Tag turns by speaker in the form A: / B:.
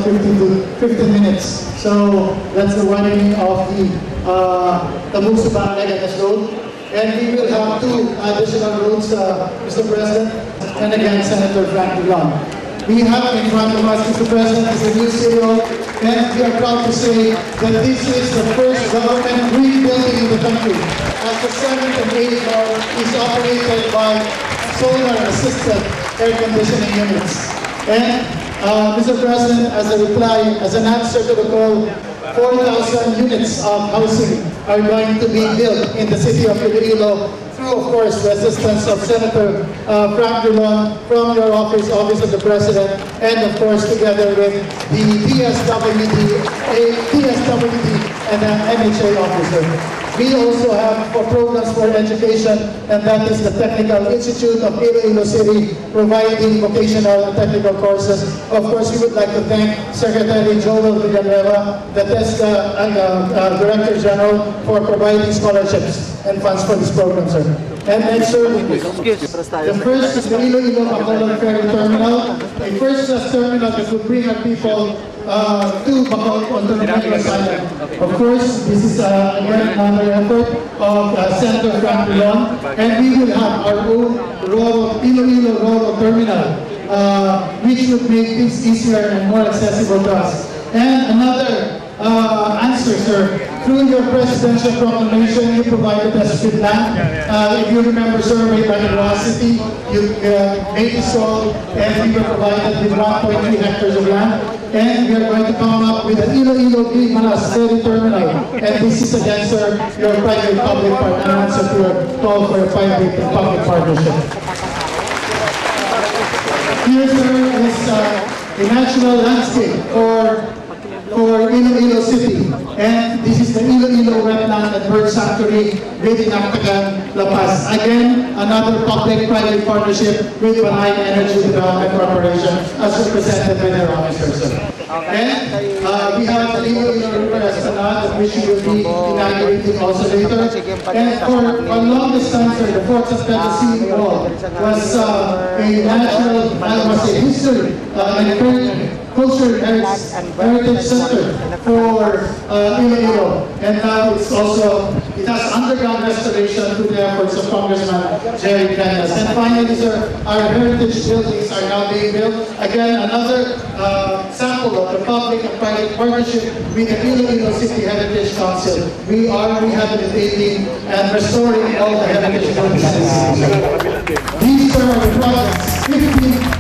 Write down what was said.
A: 15 minutes. So that's the widening of the Tabuk-Subang Legatas Road. And we will have two additional roads, Mr. President, and again, Senator Frank Drilon. We have in front of us, Mr. President, is a new city hall, and we are proud to say that this is the first government green building in the country, as the 7th and 8th floor is operated by solar-assisted air conditioning units. And Mr. President, as a reply, as an answer to the call, 4,000 units of housing are going to be built in the city of Iloilo through, of course, the assistance of Senator Frank Drilon from your office, Office of the President, and of course together with the DSWD and the MHA officer. We also have programs for education, and that is the Technical Institute of Iloilo City, providing vocational and technical courses. Of course, we would like to thank Secretary Joel Villanueva, the Director General, for providing scholarships and funds for this program, sir. And next, sir, the first is the Iloilo Bacolod Ferry Terminal, a first-class terminal that will bring our people to Bacolod on the Negros Island. Of course, this is again another effort of Senator Frank Drilon, and we will have our own Iloilo Roro Terminal, which would make things easier and more accessible to us. And another answer, sir. Through your presidential proclamation, you provided us with land. If you remember, sir, way back in Roa City, you made this call, and we were provided with 1.3 hectares of land. And we are going to come up with an Iloilo Green Malas Ferry Terminal. And this is again, sir, your private-public partner answer to your call for a private and public partnership. Here, sir, is a natural landscape for Iloilo City, and this is the Iloilo Wetland and Bird Sanctuary with Inactagan, La Paz. Again, another public-private partnership with Panay Energy Development Corporation, as represented by their officers. And we have the Iloilo River Esplanade, which we will be inaugurating also later. And for a longest time, sir, the Fort San Pedro City Wall was a natural, was a history and culture heritage center for Iloilo, and now it's also, it has underground restoration through the efforts of Congressman Jerry Cañas. And finally, sir, our heritage buildings are now being built. Again, another sample of the public and private partnership with the Iloilo City Heritage Council. We are rehabilitating and restoring all the heritage buildings. These are the projects, 15